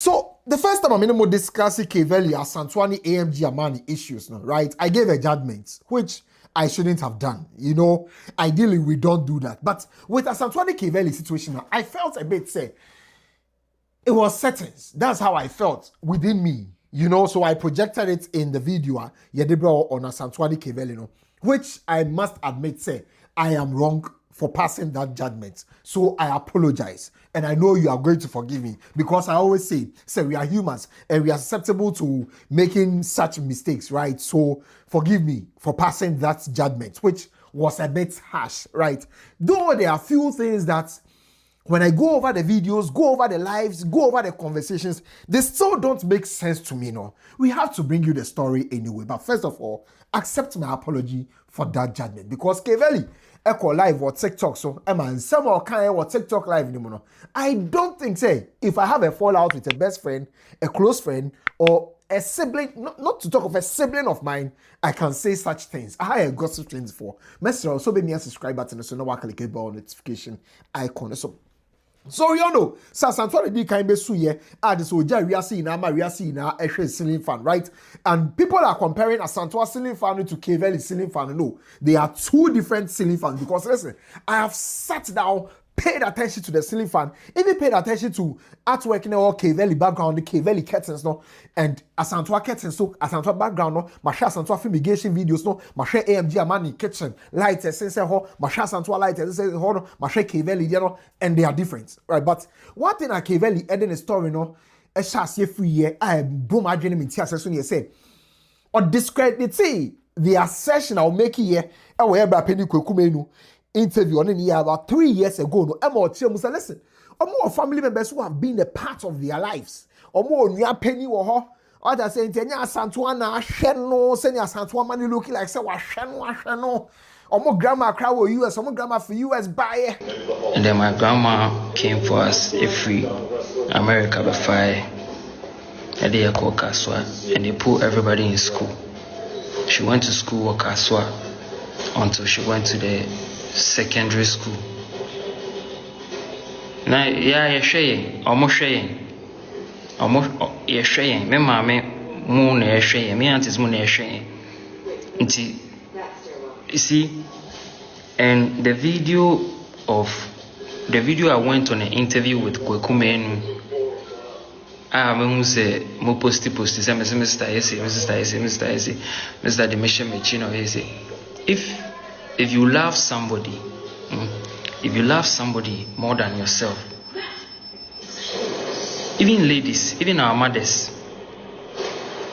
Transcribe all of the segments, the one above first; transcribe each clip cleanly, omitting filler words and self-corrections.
So the first time I'm in more discussing Kayverli Asantewaa AMG Amani issues now, right? I gave a judgment, which I shouldn't have done. Ideally we don't do that. But with Asantewaa Kayverli situation now, I felt a bit say it was settings. That's how I felt within me. So I projected it in the video, Yedebra on Asantewaa Kayverli, which I must admit say I am wrong for passing that judgment. So I apologize. And I know you are going to forgive me because I always say we are humans and we are susceptible to making such mistakes, right? So forgive me for passing that judgment, which was a bit harsh, right? Though there are few things that when I go over the videos, go over the lives, go over the conversations, they still don't make sense to me, We have to bring you the story anyway. But first of all, accept my apology for that judgment. Because Kayverli, Echo Live or TikTok, so man, some or kind or TikTok Live anymore. I don't think, if I have a fallout with a best friend, a close friend, or a sibling, not to talk of a sibling of mine, I can say such things. I have gossip things for. Message also be me a subscribe button so no click a bell notification icon. So Asantewaa di kind be suye add so ja we are seeing na a ceiling fan, right? And people are comparing Asantewaa ceiling fan to Kayverli ceiling fan. No, they are two different ceiling fans because listen, I have sat down, paid attention to the ceiling fan, even paid attention to artwork in all Kayverli background, the Kayverli curtains, and Asantewaa curtains, so Asantewaa background, my share Asantewaa fumigation videos, my share AMG Amani kitchen, lights, sense my share Asantewaa lights, my share Kayverli, and they are different, right? But one thing I Kayverli ending the story, a chassis free year, I boom, I didn't mean to say, or discredit the assertion I'll make here, and wherever penny kukumenu. Interview on here about 3 years ago. No, I'm more listen. Or more family members who have been a part of their lives. Or more near penny or her. Others saying, Asantewaa na sheno, sending Asantewaa money looking like say washano. Or more grandma crowd or US, or more grandma for US buy. And then my grandma came for us if we America before a day called Kaswa, and they put everybody in school. She went to school at Kaswa until she went to the secondary school. Now, you're sharing, almost sharing. You're sharing. Me, mommy, moon, you're sharing. Me, auntie's moon, you're sharing. You see, and the video I went on an interview with Kwekumenu. I say, mo posti, say, Mr. Demission Mechino, if you love somebody, if you love somebody more than yourself, even ladies, even our mothers,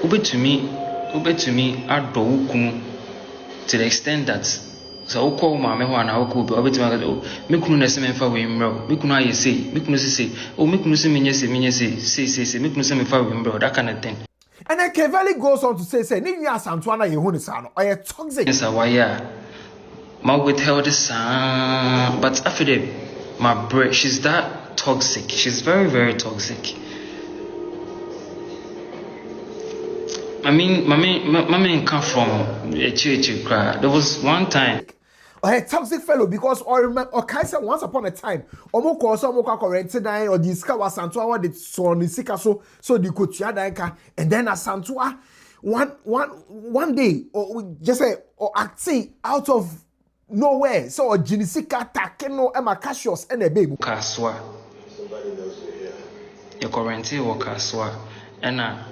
ube to me, ado to the extent that so uko mama ho na uko ube to me kunu na se memfa we mro, me kunu aye say, me kunu say, oh me kunu se menye say, me kunu se memfa we mro, that kind of thing. And then Kayverli goes on to say, ni nya Asantewaa na ye hu ni sa no, oye toxic. Yes, why my withheld this, but after that, my breath, she's that toxic. She's very, very toxic. I mean, my come from a church crowd. There was one time. A toxic fellow because or Kaisa once upon a time, Omoko corrected or discover Asantewaa did so on the sika so the kutia and then Asantewaa one day or just say or act out of nowhere. So Jinisika Takeno Emma Cassius and a baby. Kaswa. Your quarantine or Kaswa. And I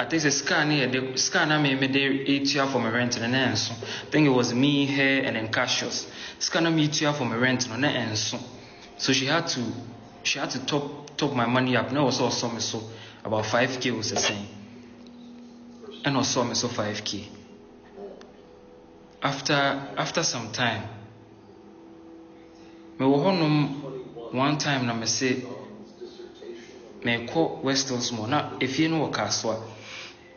think the scan I made 8 years for my rent and then so. I think it was me, her, and then Cassius. Scan me 2 years for my rent and then so. So she had to top my money up. No, also saw me so about 5K was the same. And also me so 5K. After some time, me wo honum one time na me say me call West Hills Mall na if you know Kaswa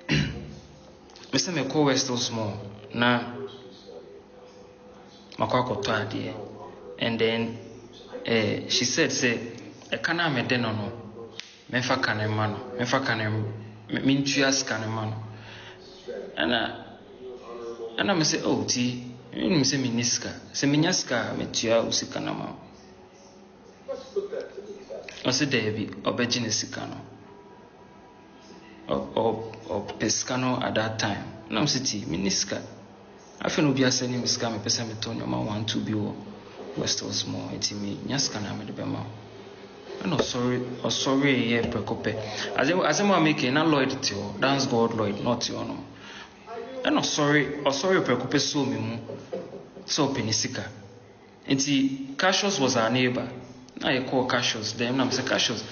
me say me call West Hills Mall na makwa ade and then she said say e kana me den no me fa kana ma no me fa kana me ntua ska na ma no and I say, oh, T, you say Miniska, say Minaska, Metia, Usikanama. I said, Debbie, or Beginisicano. Or Pescano at that time. Now, city, Miniska. I feel no be a sending Miska, me person, me Tonyo, ma 1 2 be West or small, it's me, Yaskana, me the Bema. I'm not sorry, yeah, Precope. As I'm making a Lloyd to you, dance God Lloyd, not you, no. I'm not sorry, Precope so me, so Penisika. And see, Cassius was our neighbor. Now you call Cassius, then I'm say Cassius.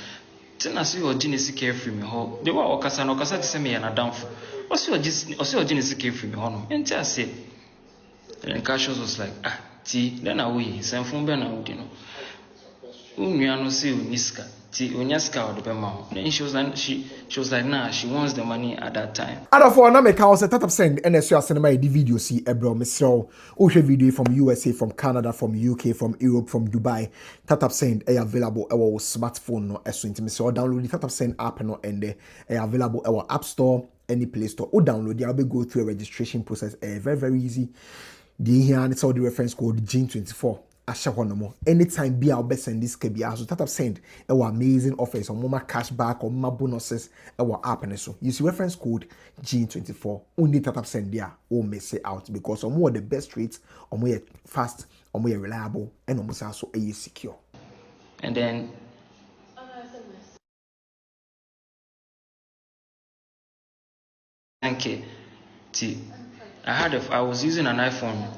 Then I see your genius carefree me, ho. They were Ocasano, to send me and a downfall. What's your genius carefree me, honor? And I said, and Cassius was like, then I will send from Bernard, you know. Unyano see Uniska, Unyaska or the Bema. Then she was like, nah, she wants the money at that time. Out of all, now make house tap send NSU cinema the video see ebro misro. Ushe video from USA, from Canada, from UK, from Europe, from Dubai. Tap send available our smartphone no eso intimacy or download the tap send app no and available our app store, any Play Store. Or download I'll be go through a registration process. Very easy. The here and it's all the reference code GENE24. Anytime be our best send this KBR so that send our amazing offers or more cashback or more bonuses our app and so use reference code GENE24 only that send there or miss it out because or more the best rates or more fast or more reliable and almost also a secure. And then okay, I was using an iPhone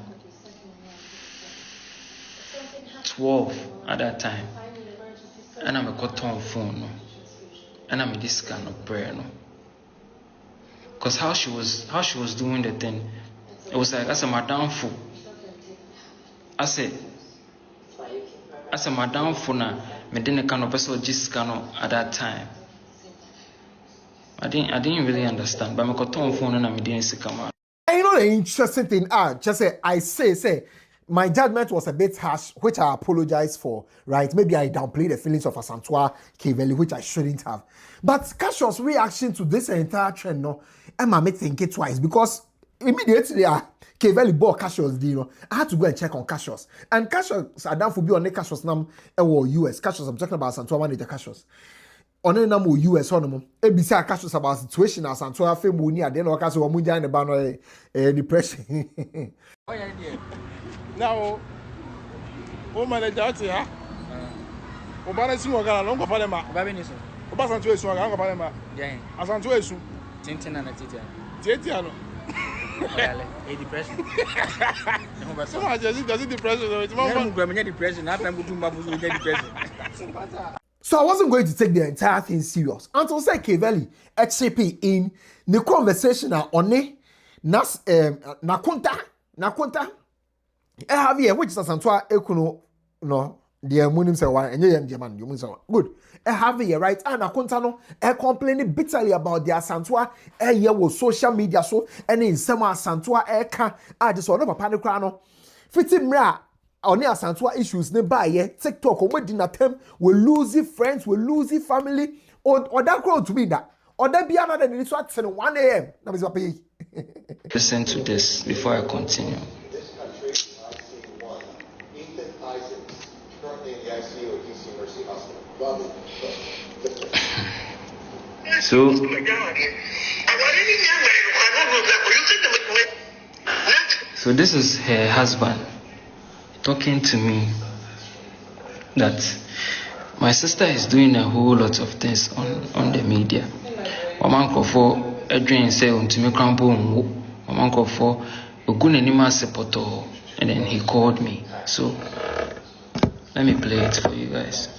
12 at that time, and I'm a cotton phone, no? And I'm a this kind of prayer, no? Because how she was doing the thing, it was like as a madam fool. I said madam fool na me didn't kind of person just kind of at that time. I didn't really understand, but I'm a cotton phone and I didn't see come out. And you know the interesting thing, just say I say. My judgment was a bit harsh, which I apologize for, right? Maybe I downplayed the feelings of Asantewaa, Kayverli, which I shouldn't have. But Cassius' reaction to this entire trend, no, Emma made think it twice because immediately Kayverli bought Cassius, I had to go and check on Cassius. And Cassius, I down for be on the Cassius nam US. Cassius, I'm talking about Asantewaa manager Cassius. On the number US on ABC Cassius about situation as Asantewaa fame money at the end of Cassius or Munja in the banner depression. Now, manager out here. Obana si wagala longo pale ma. Babini so. Asantewaa esu wagala longo pale ma. Yeah. Asantewaa esu. Tintina na titia. Titia no. Oyale, depression. So much does it depression? It's more fun. Depression. After I'm going to depression. So I wasn't going to take the entire thing serious until say Kayverli HCP in the conversation on ne nas nakonta have here which is Asantewaa ekuno no the munim say one and you man you say good have here right and nakonta no complaining bitterly about the Asantewaa here with social media so and in some Asantewaa can just one papa ne kra no fitim mra on Asantewaa issues ne buy TikTok or dinner time we losing friends we losing family or that crowd to be that or that be another than it's at 1 a.m. Listen to this before I continue. So this is her husband talking to me that my sister is doing a whole lot of things on the media. Mama for a dream say to me crampo Mama for Ogunenima Sepoto, and then he called me. So let me play it for you guys.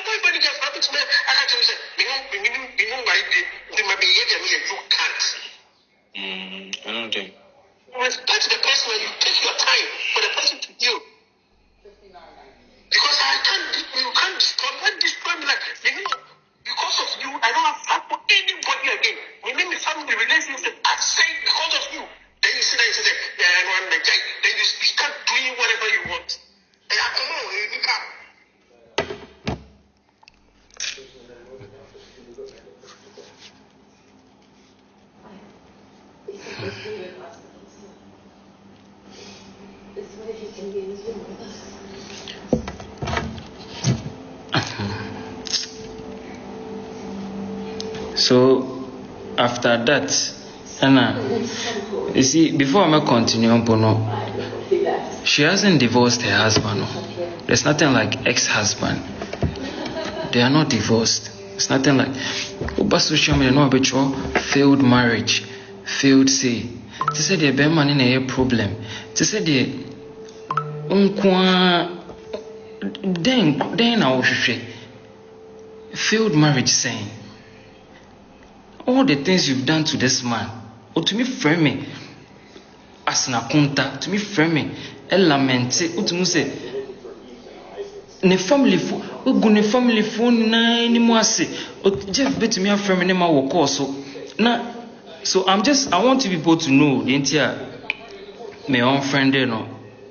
boyfriend gets happy to me. I got to say, you know, why they might be here, you can't. I don't think. Respect the person when you take your time for the person to heal. Because you can't destroy me like, because of you, I don't have time for anybody again. My name is family relationship. I say because of you. Then you sit there and say, yeah, I know I'm the guy. Then you start doing whatever you want. And I come on, you can't. So after that, and you see, before I continue on, she hasn't divorced her husband. There's nothing like ex-husband. They are not divorced. It's nothing like over social media. No, but failed marriage, failed say. They say the be man in a problem. They say the then I failed marriage saying all the things you've done to this man, or to me framing as an akunta, to me framing a lament, to me say ne family phone na anymore say Jeff bet me framing my work also na. So I want people to know the entire my own friend,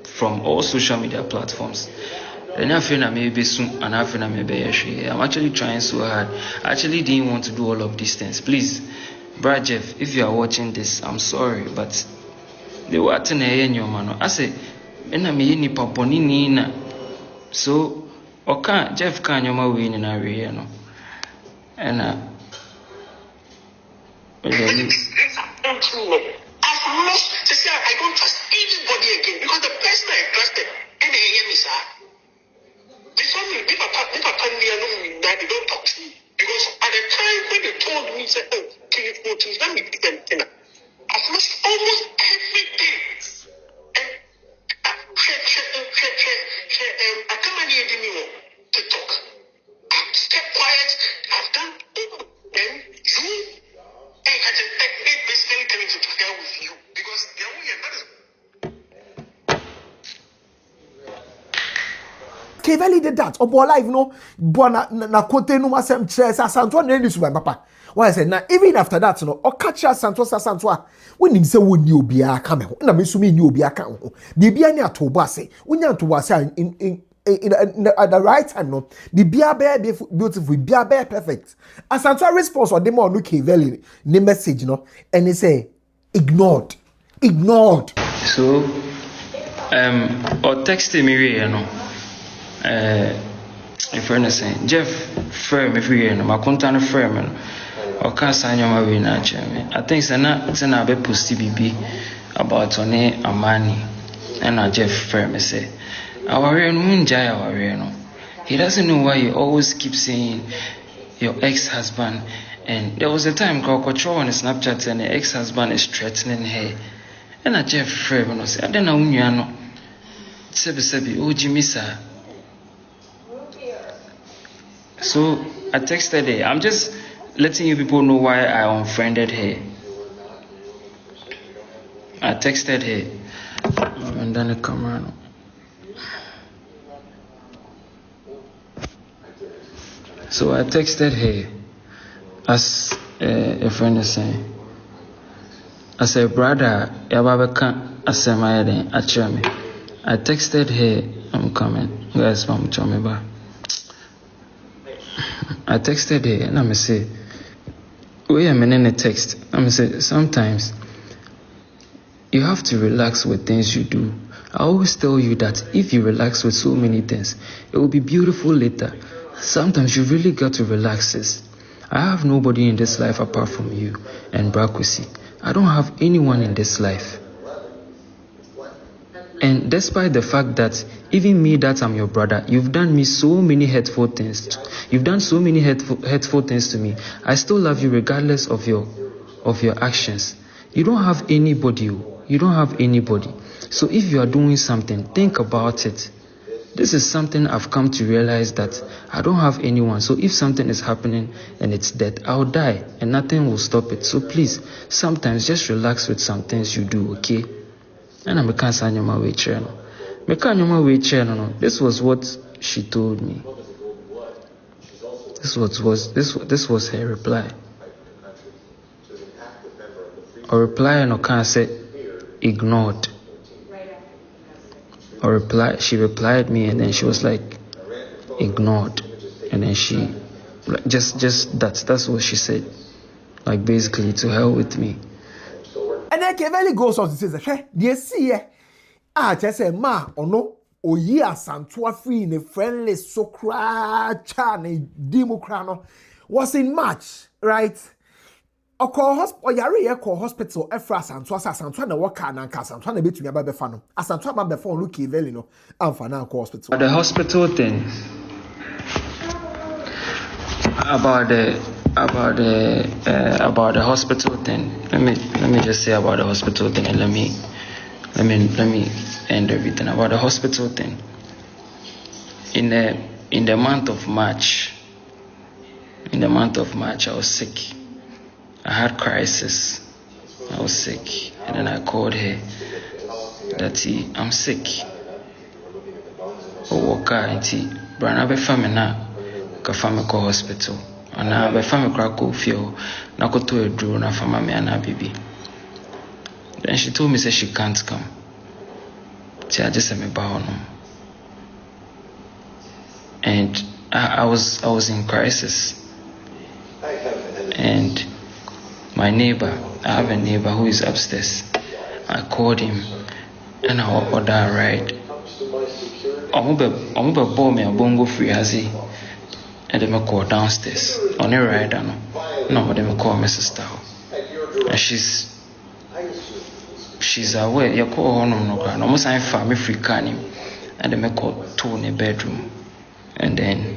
from all social media platforms. And I feel I may be soon, and I feel I may be actually. I'm actually trying so hard. I actually didn't want to do all of these things. Please, Brad Jeff, if you are watching this, I'm sorry, but they were at in your man. I say, and I may ni paponi nina. So, okay, Jeff can you my win in a real, and I don't trust anybody again because the person I trusted, and they hear me, sir. Before me, if they don't talk to me. Because at the time when they told me, said, oh, can you go to let me get them? I've lost almost everything. And I come and hear me to talk. I've kept quiet. I've done all. Then you, I basically coming to hell with you because the only that is. Kayverli did that. Obo life no na kote no masem chess Asantewaa na ni suba papa. Why say na even after that no o catch Asantewaa when him say woni obi aka me ho na me so me ni obi aka ho. Bibia ni atobo ase. Wonya atobo ase in at the right time no. Bibia be beautiful, bibia be perfect. Asantewaa response or dem on no Kayverli ni message no and he say ignored. So or text me if you're saying Jeff firm if you're in my content firm or can't sign your way na I think it's not be post BB about on Amani and I Jeff firm say our no he doesn't know why you always keep saying your ex-husband. And there was a time Kokocho on Snapchat and the ex-husband is threatening her and I Jeff firm and I say I don't know unyano sebi oh Jimmy sir. So I texted her. I'm just letting you people know why I unfriended her. I texted her. And then the camera. So I texted her as a friend is saying. I said, brother, I texted her, I'm coming. Guys, I'm coming back. I texted her and I'm say, wait a minute, a text. I'm say, sometimes you have to relax with things you do. I always tell you that if you relax with so many things, it will be beautiful later. Sometimes you really got to relax this. I have nobody in this life apart from you and Brakwesi. I don't have anyone in this life. And despite the fact that even me that I'm your brother, you've done me so many hurtful things. You've done so many hurtful things to me. I still love you regardless of your actions. You don't have anybody. You don't have anybody. So if you are doing something, think about it. This is something I've come to realize that I don't have anyone. So if something is happening and it's death, I'll die and nothing will stop it. So please, sometimes just relax with some things you do, okay? And I'm a cancer on my way chair. This was what she told me. This was her reply. Or reply and I can't say ignored. She replied me and then she was like ignored, and then she just that's what she said, like basically to hell with me. And then Kayverli goes on to say that they see just say ma or no oyi Asantewaa free in a friendly so cra chan democrano was in March, right? Or yare call hospital Efra Asantewaa na waka na nka Asantewaa na betumi aba befa no Asantewaa ba befa on Kayverli no amfa na call hospital. The hospital thing about the hospital thing. Let me just say about the hospital thing, and let me end everything about the hospital thing. In the month of March, I was sick. I had crisis. I was sick, and then I called her that I'm sick. Brana be famina ka fami ko hospital. Ana be fami kra ko fio na ko to eduro na fama me ana bibi. Then she told me say she can't come. She just said me ba and I was in crisis. And my neighbor, I have a neighbor who is upstairs. I called him and I ordered a ride. I'm going to ball me a bongo free hazy. And then I call downstairs. On a ride, no, then I call my sister. And she's aware. You call her no, almost I'm family free canning. And then I call two in the bedroom. And then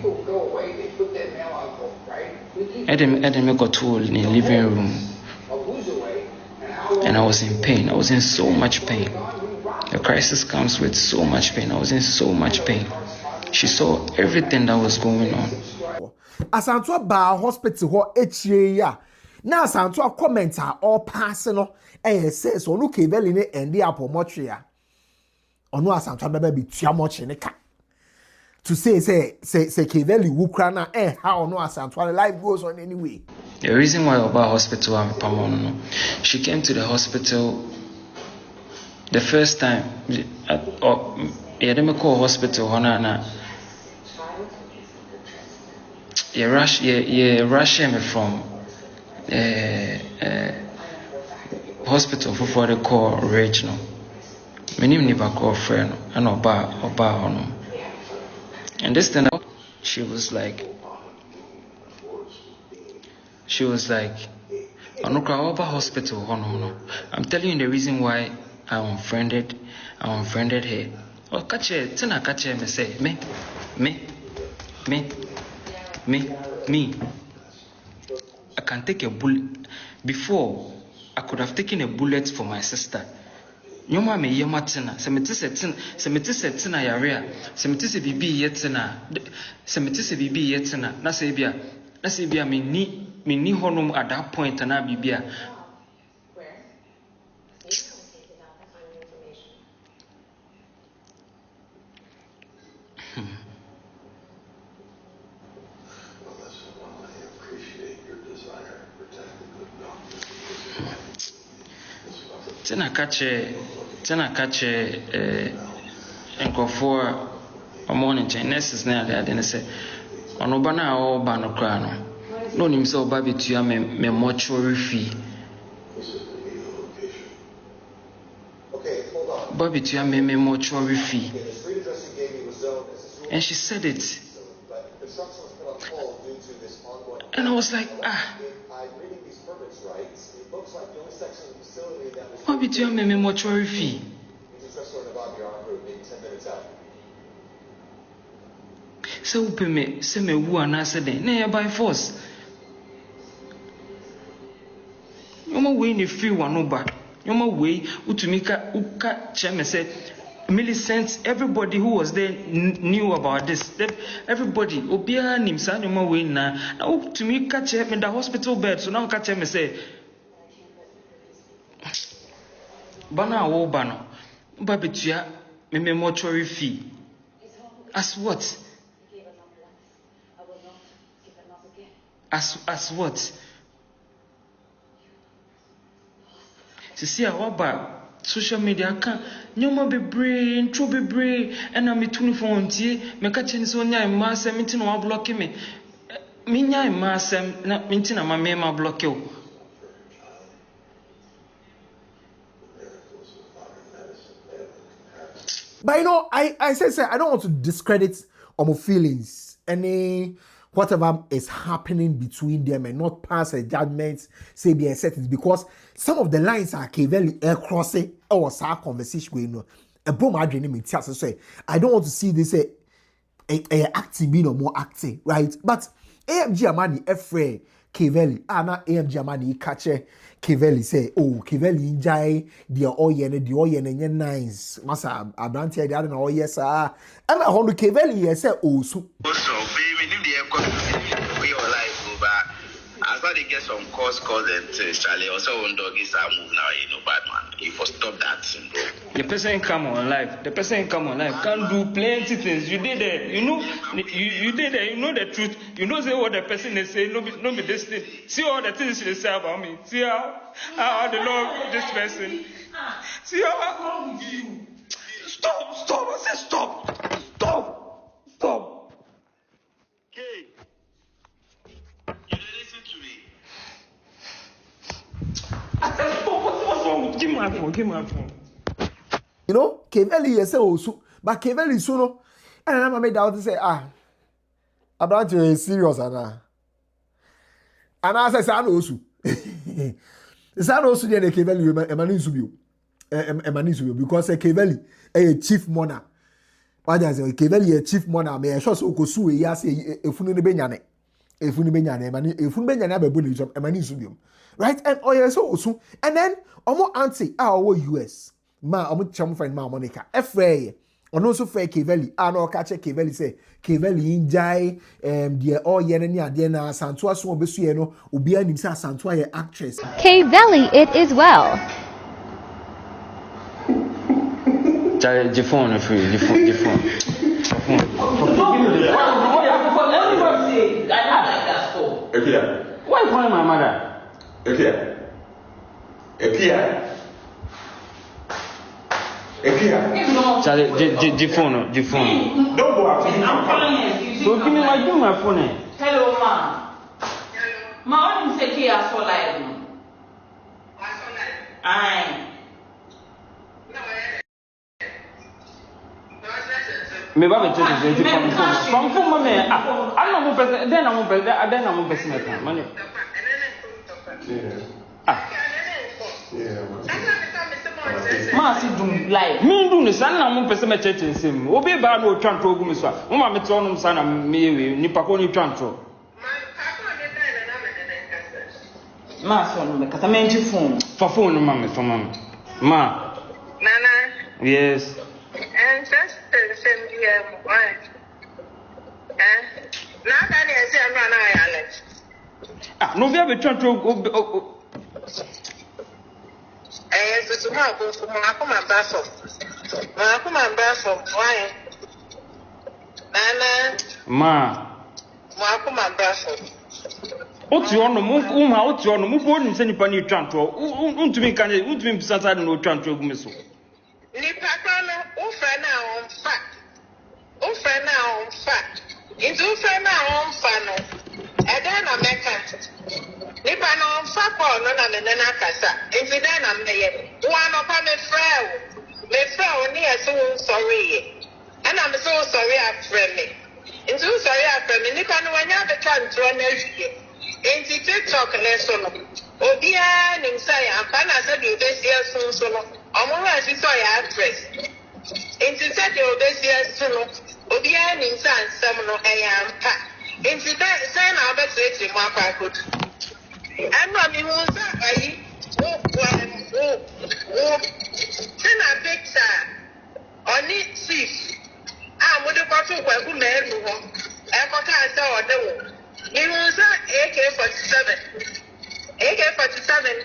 I got two in the living room. And I was in pain. I was in so much pain. The crisis comes with so much pain. I was in so much pain. She saw everything that was going on. Asantewaa ba hospital ho echie ya. Na Asantewaa comment all passing no says onu Kayverli ne endi apomotwe ya. Onu Asantewaa baba bi tuamoche ne ka. To say Kayverli wukra na how no Asantewaa life goes on anyway. The reason why Oba Hospital I'm Pamono, she came to the hospital the first time. Call hospital Honana. You rush me from hospital before they call regional. My name never call friend and Oba Hono. And this time she was like, Onuka hospital Hono. I'm telling you the reason why I unfriended her. Oh, catch me say me. I can take a bullet. Before I could have taken a bullet for my sister. Nyoma me yema tena. Semetise tena yarea. Semetise bibi yetena. Semetise bibi yetena. Na sebia me ni honum at that point na bibia. Tena kache enkofo morning nurses na there then say onoba na o ba no kra no nim say oba betua me mortuary fee. Okay, hold on. Oba betua me mortuary fee. And she said it. And I was like, what between me mortuary fee? So pay me, say me who and I said, nay, by force. No more way in the free one, no back. No more way, Utumika, Uka, Cheme said, Millicent, everybody who was there knew about this. Everybody, Obia Nimsa no way na. Now to me catch him in the hospital bed. So now catch him and say, Bana wo bano, Babitua, me mortuary fee. As what? As what? To see our back. Social media can nyoma bebre intro bebre ena metunu phone tie me ka chen so nya ma asem nti na wa block me nya ma asem na nti na ma me ma block you. But you know, I say I don't want to discredit my feelings, any whatever is happening between them, and not pass a judgment, say be certain, because some of the lines are Kayverli air crossing or our conversation going on. A boom I dream in say I don't want to see this acting being or more acting, right? But AMG Amani Efre Kayverli, na AMG Amani catch Kayverli say, oh, Kayverli enjoy the oye nice. Masa Abrantia the other yes, I'm at home to Kayverli, say, oh, so. As I get some calls and Charlie also one dog is a move now, bad man. If you stop that, bro. The person come on live. The person come on live. Can't do plenty things. You did it. You know. You did it. You know the truth. You know say what the person is saying. No be this thing. See all the things they say about me. See how the Lord this person. See how you. Stop. I said stop. Okay. You listen to me. I said stop. What's wrong? Give me my phone. You know, Kayverli yes also, but Kayverli so no. And I made out to say, about you serious and I say I know also. The son also there Kayverli Emmanuel because Kayverli a chief monarch. What I say Kayverli a chief monarch. Me sure so ko su e say efunu ne benyane be boni job Emmanuel, right? And yes also, and then omo auntie our US. Ma omo cham friend ma Monica efrey ono also fair Kayverli no ka che Kayverli say Kayverli injai the oye ne ade na Asantewaa so obesu ye no obi anim say Asantewaa ye actress Kayverli it is well. The phone free. The phone. Why calling my mother? Charlie, the phone. Don't go out. So give me my phone. Hello, ma. Ma, what you say here for live? Aye. Me ba me check from phone me. I don't know person. Then I'm person money. Ma, see do live. Me do this. I'm person me check in sim. Obi ba no twantro gu me so. Mo ma me to onum sa na me we nipa ko ni twantro. Ma, so no me kasa me nji phone. For phone ma. Ma. Nana, Yes. and just the same year, why? Now that I say I'm not Alex. No be be twantro So tomorrow go for my come and bath up. Why? Nana, Ma. come and bath up. Oti ono mu bo nim se nipa ni twantro. Untumi kan untumi bisasa no twantro gu me so. Nipa kono ufrana on fat. Into ufrana on fano. Edana meka. Nipa no on fat no na nena kasa. Into dana meye. One of me frau. Me frau ni so sorry. And I'm so sorry after me. Into sorry after me. Nipa no wanya be twantro na hwie. Into TikTok lesson. Obia nimsa ya amfana se bi obesia so no. Omo si so ya actress. Into said the obesia so no. Obia nimsa ansam no ampa. Into that say na be say mo akwa good. Anu mi hu sa ayi. Say na picture. On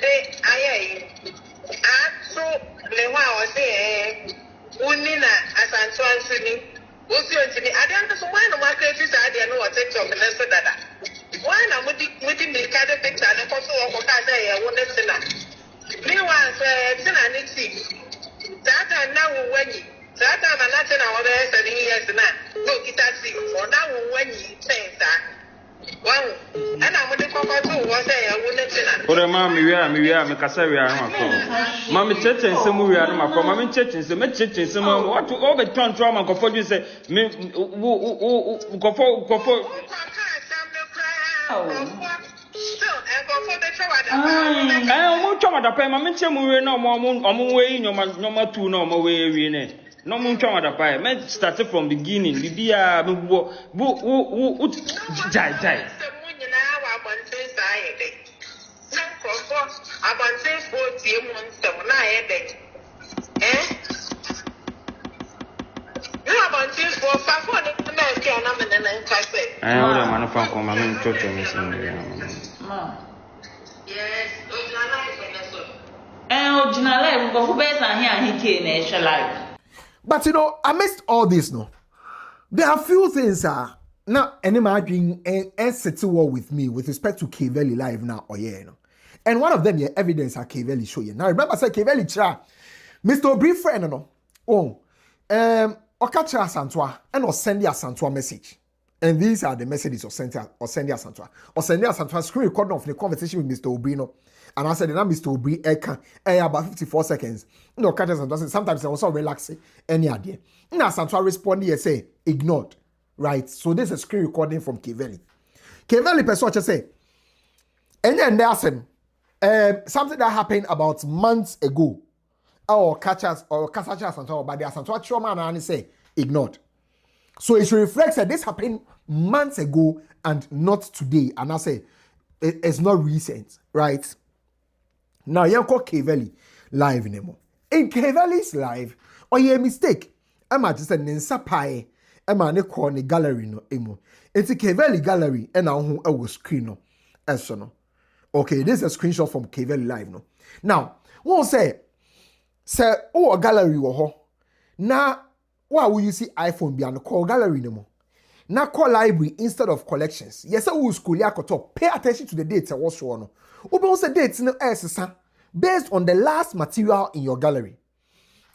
say aye so le wa o say unina Asantewaa suni osi ontini ade an so why no market is ade no what TikTok na so dada why na mudi me kade picture na ko so ko ka say e wo ne tina me wa say tina ni ti data na wo wani data na na tina wo be 7 years na no kita si for na wo wani sense wow ana mudi ko to wo say e wo ne tina ore ma me wia me kasa wia no akọ ma me cheche nsem wia no akọ ma me cheche nsem me cheche nsem what o be ton to ma kofo ju say me kofo mo twa da pa ma me che mo we na omo we nyoma tu na omo we wi ne no mo twa da pa me start from beginning bibia me bu jai ora mano fa con ma non chocho mi sembra Yes, original life, but who bears and here and he came life. But you know, amidst all this, no, there are few things now any margin and settle well with me with respect to Kayverli live now or yeah, you know. And one of them, yeah, evidence are Kayverli show you. Now remember, I said Kayverli cha, Mr. Brief friend, no, Okacha Asantewaa and or send the Asantewaa message. And these are the messages of Asantewaa. Or send the Asantewaa screen recording of the conversation with Mr. Obrino. And I said, Mr. Obri, about 54 seconds. No, sometimes I also relax any idea. Now, Asantewaa responded and say, ignored. Right? So this is a screen recording from Kayverli. Kayverli person just say, and then there's something that happened about months ago. Or Kasacha Asantewaa, but the Asantewaa trauma and say, ignored. So it should reflect that this happened months ago and not today. And I say, it's not recent, right? Now, you call Kayverli live anymore. In Kayverli's live, or you mistake, I'm just a Ninsa Pie, I'm a call the gallery no emo. It's a Kayverli gallery, and now who I will screen no. As no. Okay, this is a screenshot from Kayverli live no. Now, what say, oh, a gallery wo now. Why will you see iPhone be on call gallery no more? Now call library instead of collections. Yes, I will school top. Pay attention to the dates and what's wrong. Open the dates no based on the last material in your gallery.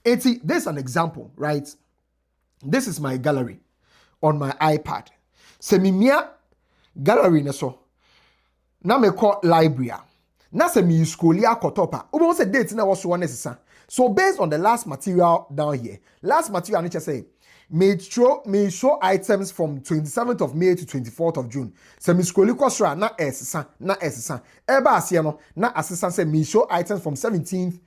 This is an example, right? This is my gallery on my iPad. Semimia gallery so. Now me call library. Now se me school top. Open the dates no what's wrong. So based on the last material down here, last material I need to say, may show items from 27th of May to 24th of June. So me scroll kwasra na esisa. Eba asiano na assistant say me show items from 17th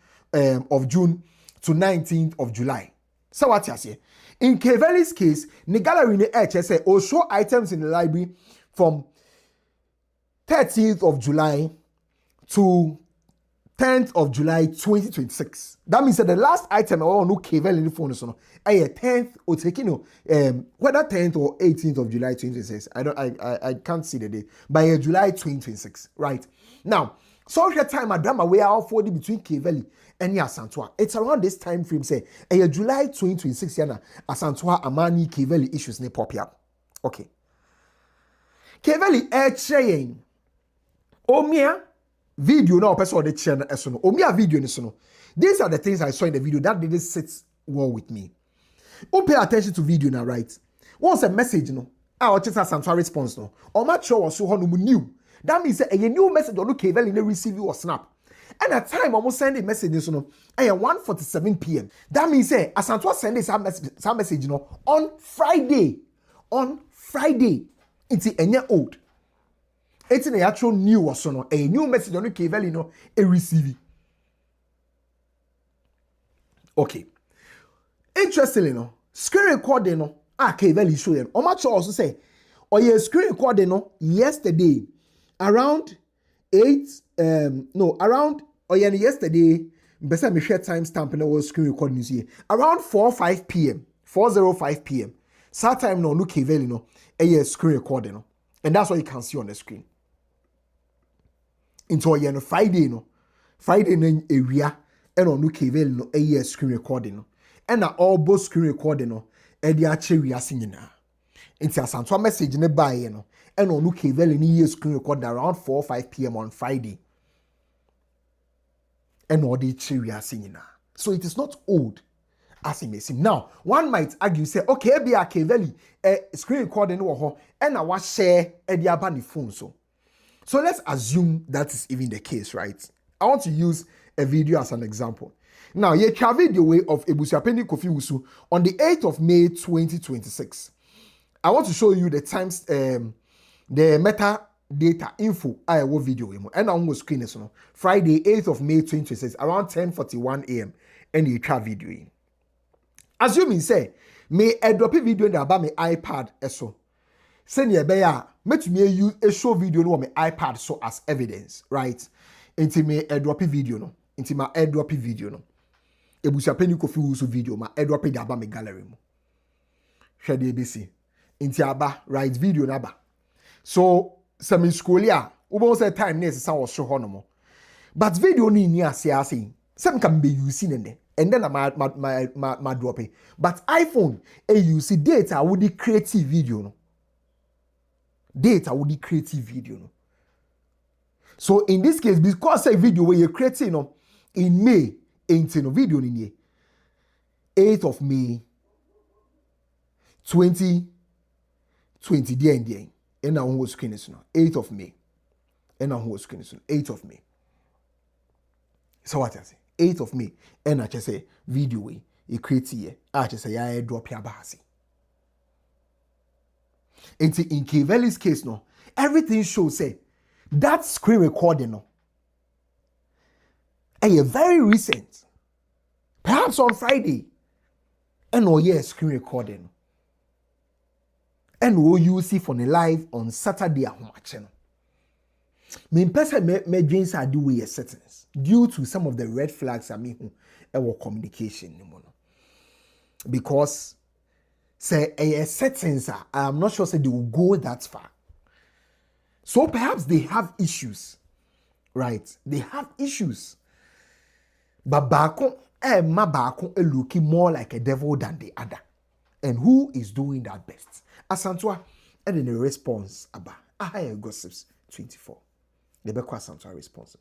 of June to 19th of July. So what you say? In Kayverli's case, the gallery in say or show items in the library from 13th of July to 10th of July 2026. That means that the last item I want to Kayverli in the phone is on 10th or taking whether 10th or 18th of July 2026. I can't see the date. By July 2026, right? Now, so the time I done my way out for between Kayverli and Asantewaa. It's around this time frame say July 2026 yana Asantewaa Amani Kayverli issues ne pop up. Okay. Kayverli saying Omia video now person the channel esono omia video ni sono. These are the things I saw in the video that didn't sit well with me. Pay attention to video now, right? Once a message no or just Asantewaa response no or match show so no new. That means a new message on Kayverli ne receive or snap. And at time almost send a message no 1:47 p.m. That means Asantewaa send some message no on Friday. It's a old. It's an actual new or so a new message on Kayverli no a receive. Okay. Interestingly no, screen recording no Kayverli show them. Omacho also say, screen recording no yesterday around 8 yesterday besa me share time stamp na was screen recording here around 4:05 p.m. 4:05 p.m. That time no Kayverli no screen recording no, and that's what you can see on the screen. Into Friday no Friday no ewia and on no Kayverli no a screen recording no and all both screen recording no e dey ache wiase nyina. Nti Asantewaa message ne buy no and on no Kayverli ni screen recording around 4 or 5 p.m. on Friday. And all the ache wiase nyina. So it is not old as it may seem. Now, one might argue, say, okay, be a Kayverli screen recording no and I was share the abani phone so. So let's assume that is even the case, right? I want to use a video as an example. Now, ye try video way of Ebusuapeni Kofi Wusu on the 8th of May 2026. I want to show you the times, the metadata info I will video and on screen is on Friday 8th of May 2026 around 10:41 a.m. and you try video in. Assuming say me a drop a video about my iPad so. Send ye beya met me use a show video no my iPad so as evidence, right? Inti me airdrop video no. Inti ma airdrop video no. Ebusuapeni Kofi Wusu video ma airdrop de aba me gallery mo. Hwede ebesi. Inti aba right video na ba. So some scroll ya, we say time near sa was show hono. But video ni ase. Some can be using in there. And then my drop it. But iPhone you see data would create video no. Data would create video no. So in this case, because a video where you're creating no, in May 18 video in here 8th of May 2020 there and now who screen is no 8th of May and now who screen is no 8th of May. So what I say 8th of May and I just say video way you create here I just say yeah drop your bahasi. In Kayverli's case no everything shows say that screen recording no a very recent, perhaps on Friday, and screen recording. And you see for the live on Saturday at home channel. Me person me dreams are do with settings due to some of the red flags I mean our communication because say a settings I am not sure say they will go that far. So perhaps they have issues, right? They have issues. But Bako, looking more like a devil than the other. And who is doing that best? Asantewaa, and in a response, I hire gossips 24. The Beko Asantewaa response.